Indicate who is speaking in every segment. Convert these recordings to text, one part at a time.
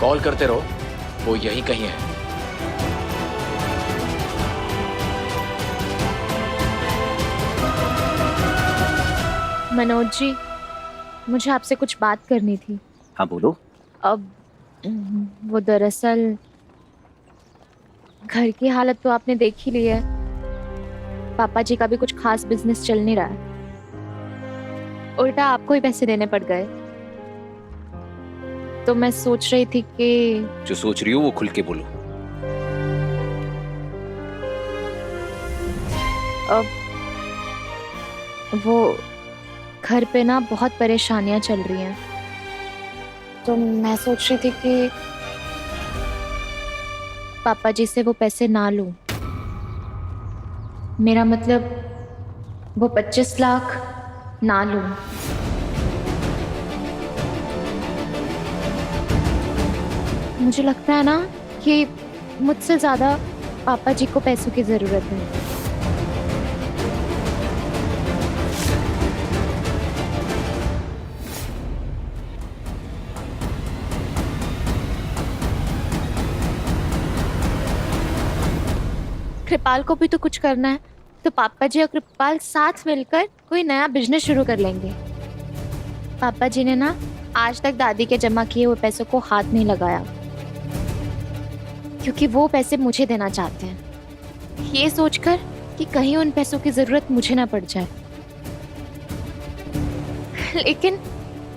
Speaker 1: Call करते रहो, वो यहीं कहीं है।
Speaker 2: मनोज जी, मुझे आपसे कुछ बात करनी थी।
Speaker 3: हाँ बोलो।
Speaker 2: अब वो दरअसल घर की हालत तो आपने देख ही ली है। पापा जी का भी कुछ खास बिजनेस चल नहीं रहा है, उल्टा आपको ही पैसे देने पड़ गए। तो मैं सोच रही थी कि
Speaker 3: जो सोच रही हो वो खुल के बोलो।
Speaker 2: अब वो घर पे ना बहुत परेशानियां चल रही हैं, तो मैं सोच रही थी कि पापा जी से वो पैसे ना लूं। मेरा मतलब वो 25 लाख ना लूं। मुझे लगता है ना कि मुझसे ज्यादा पापा जी को पैसों की जरूरत है। कृपाल को भी तो कुछ करना है, तो पापा जी और कृपाल साथ मिलकर कोई नया बिजनेस शुरू कर लेंगे। पापा जी ने ना आज तक दादी के जमा किए हुए पैसों को हाथ नहीं लगाया, क्योंकि वो पैसे मुझे देना चाहते हैं, ये सोचकर कि कहीं उन पैसों की जरूरत मुझे ना पड़ जाए। लेकिन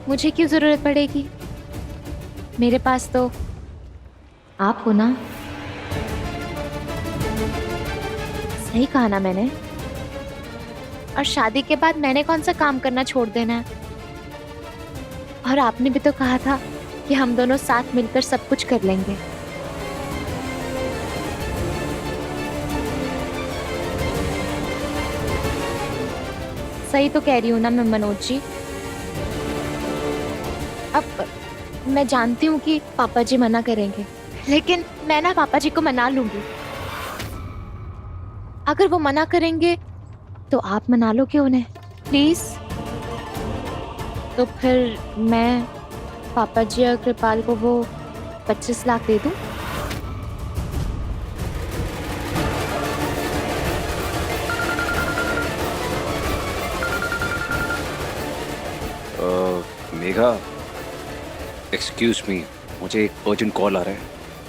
Speaker 2: मुझे क्यों जरूरत पड़ेगी? मेरे पास तो आप हो ना। सही कहा ना मैंने? और शादी के बाद मैंने कौन सा काम करना छोड़ देना है? और आपने भी तो कहा था कि हम दोनों साथ मिलकर सब कुछ कर लेंगे। सही तो कह रही हूँ ना मैं मनोज जी? अब मैं जानती हूँ कि पापा जी मना करेंगे, लेकिन मैं ना पापा जी को मना लूंगी। अगर वो मना करेंगे तो आप मना लो क्यों उन्हें, प्लीज। तो फिर मैं पापा जी और कृपाल को वो 25 लाख दे दूं?
Speaker 3: मेघा, एक्सक्यूज मी, मुझे एक अर्जेंट कॉल आ रहा है,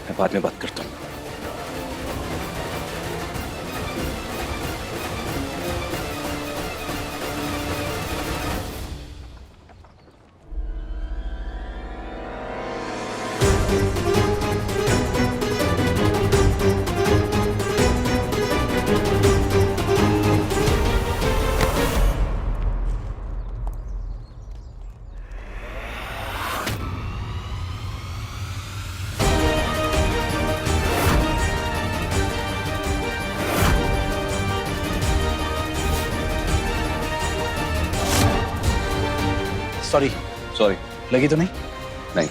Speaker 3: मैं बाद में बात करता हूँ।
Speaker 4: सॉरी।
Speaker 3: सॉरी।
Speaker 4: लगी तो नहीं?
Speaker 3: नहीं।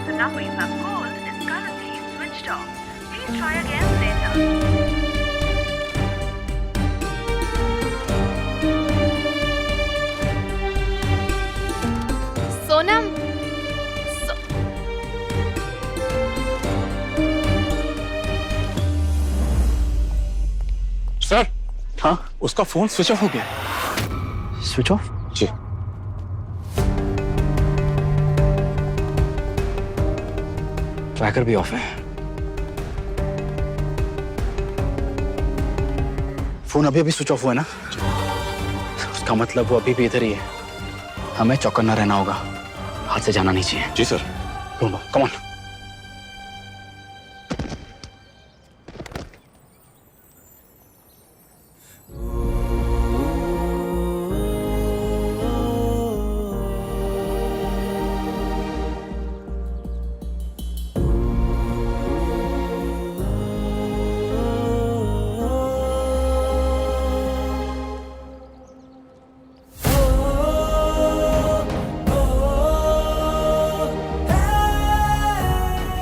Speaker 5: The number you have called is currently switched off. Please try again later.
Speaker 2: Sonam,
Speaker 4: sir,
Speaker 6: हाँ
Speaker 4: उसका फोन स्विच ऑफ हो गया।
Speaker 6: Switch off.
Speaker 4: जी।
Speaker 6: ट्रैकर भी ऑफ है। फोन अभी अभी स्विच ऑफ हुआ है ना? उसका मतलब वो अभी भी इधर ही है। हमें चौकन्ना रहना होगा, हाथ से जाना नहीं चाहिए।
Speaker 4: जी सर।
Speaker 6: ढूंढो, come on.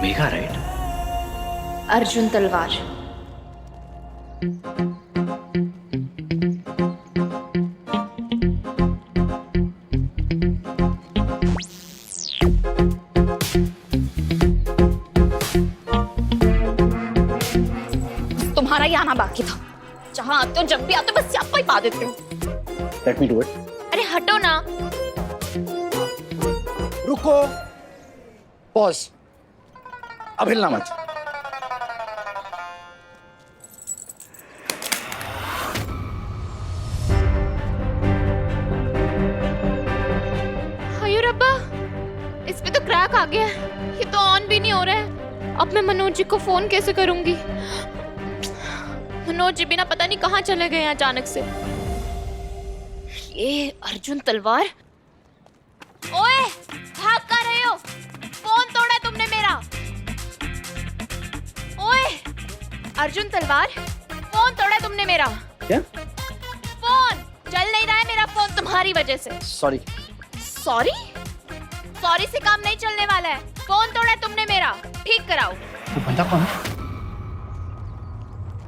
Speaker 3: Megha right?
Speaker 2: Arjun तलवार। आना बाकी था। जहाँ आते हो जब भी आते हो बस स्यापा ही पा देते हो।
Speaker 6: Let me do it.
Speaker 2: अरे हटो ना।
Speaker 6: रुको, पॉज, अब हिलना मत।
Speaker 2: हाय रब्बा, इसमें तो क्रैक आ गया है। ये तो ऑन भी नहीं हो रहा है। अब मैं मनोज जी को फोन कैसे करूंगी? मनोज जी बिना पता नहीं कहाँ चले गए हैं अचानक से। ये अर्जुन तलवार, ओए भाग कर रहे हो? फोन तोड़ा है तुमने मेरा। ओए अर्जुन तलवार, फोन तोड़ा है तुमने मेरा।
Speaker 6: क्या?
Speaker 2: फोन चल नहीं रहा है मेरा फोन तुम्हारी वजह से।
Speaker 6: सॉरी।
Speaker 2: सॉरी? सॉरी से काम नहीं चलने वाला है। फोन तोड़ा है तुमने मेरा, ठीक कराओ।
Speaker 6: वो बंदा कौन है?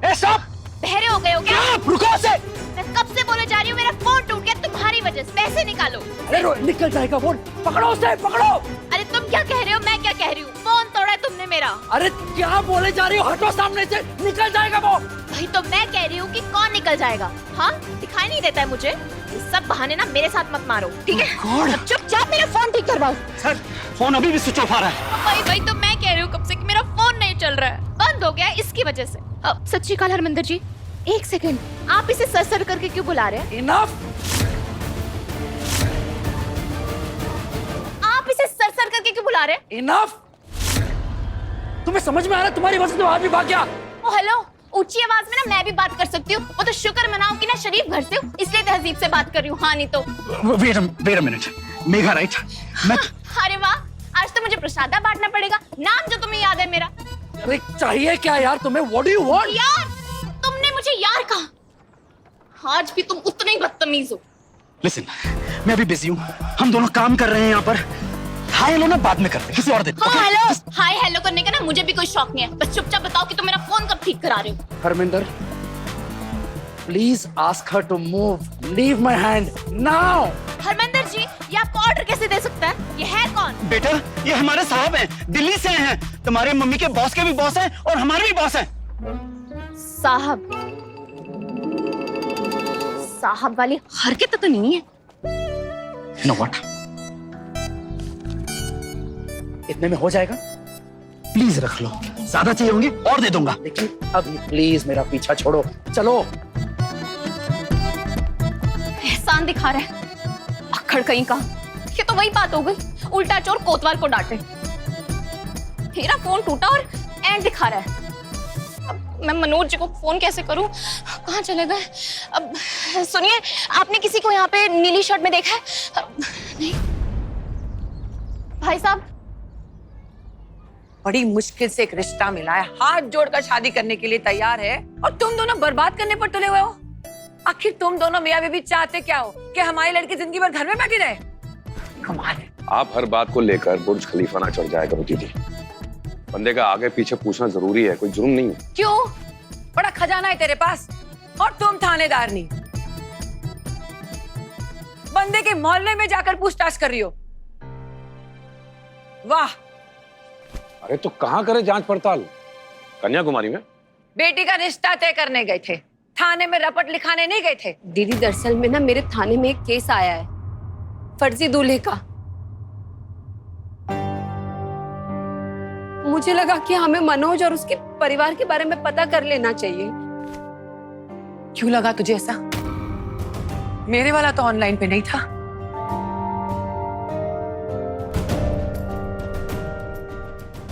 Speaker 6: ए स्टॉप!
Speaker 2: बहरे हो गए हो क्या?
Speaker 6: रुको से!
Speaker 2: मैं कब से बोले जा रही हूँ मेरा फोन टूट गया तुम्हारी वजह से। पैसे निकालो।
Speaker 6: अरे निकल जाएगा फोन। पकड़ो उसे, पकड़ो!
Speaker 2: अरे तुम क्या कह रहे हो, मैं क्या कह रही हूँ? फोन तोड़ा है तुमने मेरा।
Speaker 6: अरे क्या बोले जा रही हो? हटो सामने से, निकल जाएगा वो।
Speaker 2: भाई तो मैं कह रही हूँ कि कौन निकल जाएगा? हाँ दिखाई नहीं देता है मुझे? ये सब बहाने ना मेरे साथ मत मारो, ठीक है? अब चुपचाप मेरा फोन ठीक करवाओ।
Speaker 6: सर फोन अभी भी स्विच ऑफ आ रहा है।
Speaker 2: भाई तो मैं कह रही हूँ कब से कि मेरा फोन नहीं चल रहा है, बंद हो गया है इसकी वजह से। अब सत श्री अकाल हरमिंदर जी, एक सेकंड, आप इसे सर सर करके क्यों बुला रहे हैं?
Speaker 6: इनफ!
Speaker 2: आप इसे सर सर करके क्यों बुला रहे हैं?
Speaker 6: इनफ! तुम्हें समझ में आ रहा है? तुम्हारी वजह से तो आदमी भाग गया।
Speaker 2: ओ हेलो, ऊंची आवाज में ना मैं भी बात कर सकती हूँ। वो तो शुक्र मनाओ कि ना शरीफ घर से हूँ, इसलिए तहजीब से बात कर रही हूँ। हाँ नहीं तो।
Speaker 6: Wait a minute, Megha right? मैं
Speaker 2: अरे वाह, आज तो मुझे प्रसादा बांटना पड़ेगा। नाम जो तुम्हें याद है मेरा।
Speaker 6: अरे चाहिए क्या यार तुम्हें? What do you want?
Speaker 2: यार, तुमने मुझे यार कहा। आज भी तुम उतने ही बदतमीज हो।
Speaker 6: लिसन, मैं अभी बिजी हूँ, हम दोनों काम कर रहे हैं यहाँ पर। हाय हेलो ना बाद में करते, किसी और दिन।
Speaker 2: हाँ हेलो, हाय हेलो करने का ना मुझे भी कोई शौक नहीं है। बस चुपचाप बताओ कि तुम मेरा फोन कब ठीक करा रहे हो?
Speaker 6: Harminder, please ask her to move, leave my hand now.
Speaker 2: Harminder ji, ये आपको ऑर्डर कैसे दे सकता है? ये है कौन?
Speaker 6: बेटा ये हमारे साहब हैं, दिल्ली से हैं। तुम्हारे मम्मी के बॉस के भी बॉस हैं और हमारे भी बॉस हैं।
Speaker 2: साहब? साहब वाली हरकत तो नहीं है।
Speaker 6: नो व्हाट, इतने में हो जाएगा? प्लीज रख लो, ज्यादा चाहिए होंगे और दे दूंगा, लेकिन अभी प्लीज मेरा पीछा छोड़ो। चलो।
Speaker 2: एहसान दिखा रहा है, अक्खड़ कहीं का। ये तो वही बात हो गई, उल्टा चोर कोतवाल को डांटे। मेरा फोन टूटा और एंड दिखा रहा है। अब मैं मनोज जी को फोन कैसे करूं? कहाँ चले गए? अब सुनिए, आपने किसी को यहाँ पे नीली शर्ट में देखा है? नहीं। भाई साहब,
Speaker 7: बड़ी मुश्किल से एक रिश्ता मिला है, हाथ जोड़कर शादी करने के लिए तैयार है, और तुम दोनों बर्बाद करने पर तुले हुए हो। आखिर तुम दोनों मियां बीवी चाहते क्या हो? कि हमारी लड़की जिंदगी भर घर में बैठी रहे? कमाल है।
Speaker 3: आप हर बात को लेकर बुर्ज खलीफा ना चढ़ जाया करो दीदी। बंदे का आगे पीछे पूछना जरूरी है, कोई जुर्म नहीं है।
Speaker 7: क्यों? बड़ा खजाना है तेरे पास और तुम थानेदार नहीं। बंदे के मोहल्ले में जाकर पूछताछ कर रही हो। वाह।
Speaker 3: अरे तो कहाँ करे जांच पड़ताल? कन्याकुमारी में।
Speaker 7: बेटी का रिश्ता तय करने गए थे, थाने में रपट लिखाने नहीं गए थे।
Speaker 8: दीदी दरअसल में ना मेरे थाने में एक केस आया है, फर्जी दूल्हे का। मुझे लगा कि हमें मनोज और उसके परिवार के बारे में पता कर लेना चाहिए।
Speaker 7: क्यों लगा तुझे ऐसा? मेरे वाला तो ऑनलाइन पे नहीं था।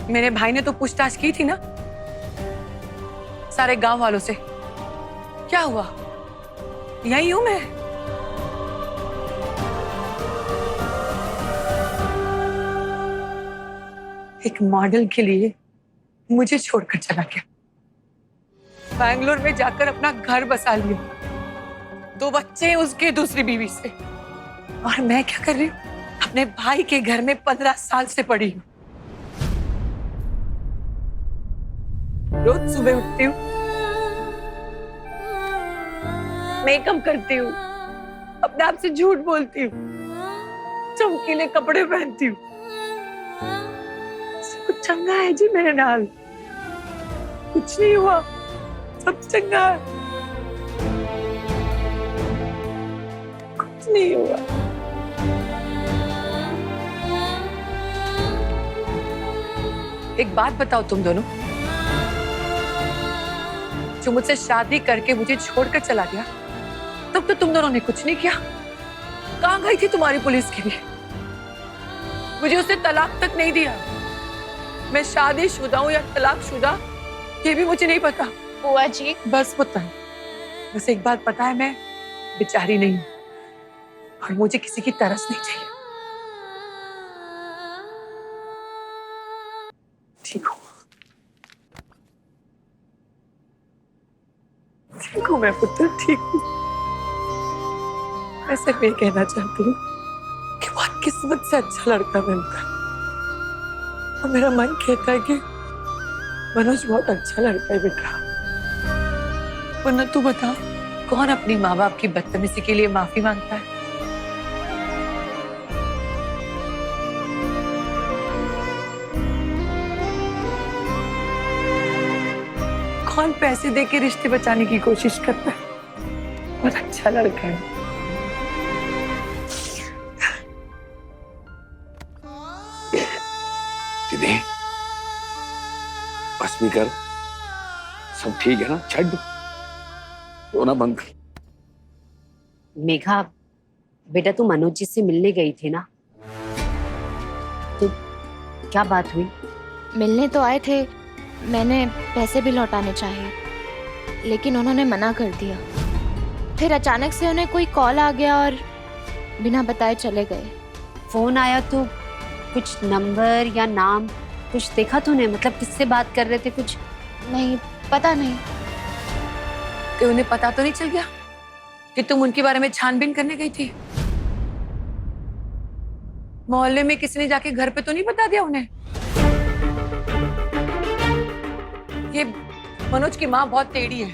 Speaker 7: मेरे भाई ने तो पूछताछ की थी ना सारे गांव वालों से। क्या हुआ? यही हूं मैं। एक मॉडल के लिए मुझे छोड़कर चला गया, बैंगलोर में जाकर अपना घर बसा लिया, 2 बच्चे उसके दूसरी बीवी से। और मैं क्या कर रही हूँ? अपने भाई के घर में 15 साल से पड़ी हूँ। रोज सुबह उठती हूँ, मेकअप करती हूँ, अपने आप से झूठ बोलती हूँ, चमकीले कपड़े पहनती हूँ। कुछ चंगा है जी मेरे नाल, कुछ नहीं हुआ। सब चंगा है, कुछ नहीं हुआ। एक बात बताओ तुम दोनों, जो मुझसे शादी करके मुझे छोड़कर चला गया, तब तो तुम दोनों ने कुछ नहीं किया। कहाँ गई थी तुम्हारी पुलिस के लिए? मुझे उसने तलाक तक नहीं दिया। मैं शादीशुदा हूँ या तलाकशुदा, ये भी मुझे नहीं पता।
Speaker 2: बुआ जी,
Speaker 7: बस पता है, बस एक बात पता है, मैं बेचारी नहीं हूँ और मुझे किसी की तरस नहीं चाहिए। ठीक हूँ, ठीक हूँ मैं पुत्र, ठीक हूँ। मैं सिर्फ ये कहना चाहती हूँ कि बहुत किस्मत से अच्छा लड़का मिलता है और मेरा मन कहता है कि मनोज बहुत अच्छा लड़का है बेटा। वरना तू बता, कौन अपनी माँ बाप की बदतमीजी के लिए माफी मांगता है? कौन पैसे दे के रिश्ते बचाने की कोशिश करता है? बहुत अच्छा लड़का है।
Speaker 3: दीदी बस भी कर, सब ठीक है ना? छੱਡ रोना बंद कर।
Speaker 8: मेघा, बेटा तू मनोज जी से मिलने गई थी ना, तो क्या बात हुई?
Speaker 2: मिलने तो आए थे, मैंने पैसे भी लौटाने चाहिए, लेकिन उन्होंने मना कर दिया। फिर अचानक से उन्हें कोई कॉल आ गया और बिना बताए चले गए।
Speaker 8: फोन आया तो कुछ नंबर या नाम कुछ देखा तूने? मतलब किससे बात कर रहे थे कुछ?
Speaker 2: नहीं, पता नहीं।
Speaker 7: कि उन्हें पता तो नहीं चल गया कि तुम उनके बारे में छानबीन करने गई थी? मोहल्ले में किसी ने जाके घर पे तो नहीं बता दिया उन्हें? ये मनोज की माँ बहुत टेढ़ी है,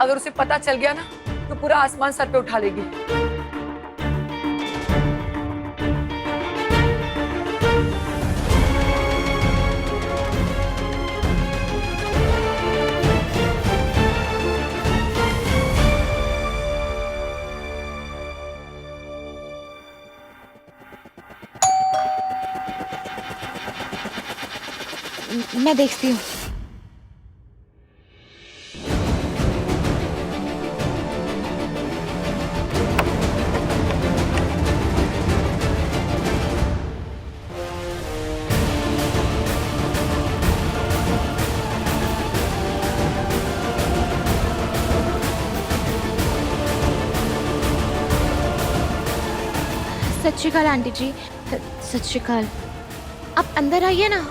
Speaker 7: अगर उसे पता चल गया ना तो पूरा आसमान सर पे उठा लेगी।
Speaker 2: मैं देखती हूँ। सत श्री अकाल आंटी जी, सत श्री अकाल। आप अंदर आइए ना।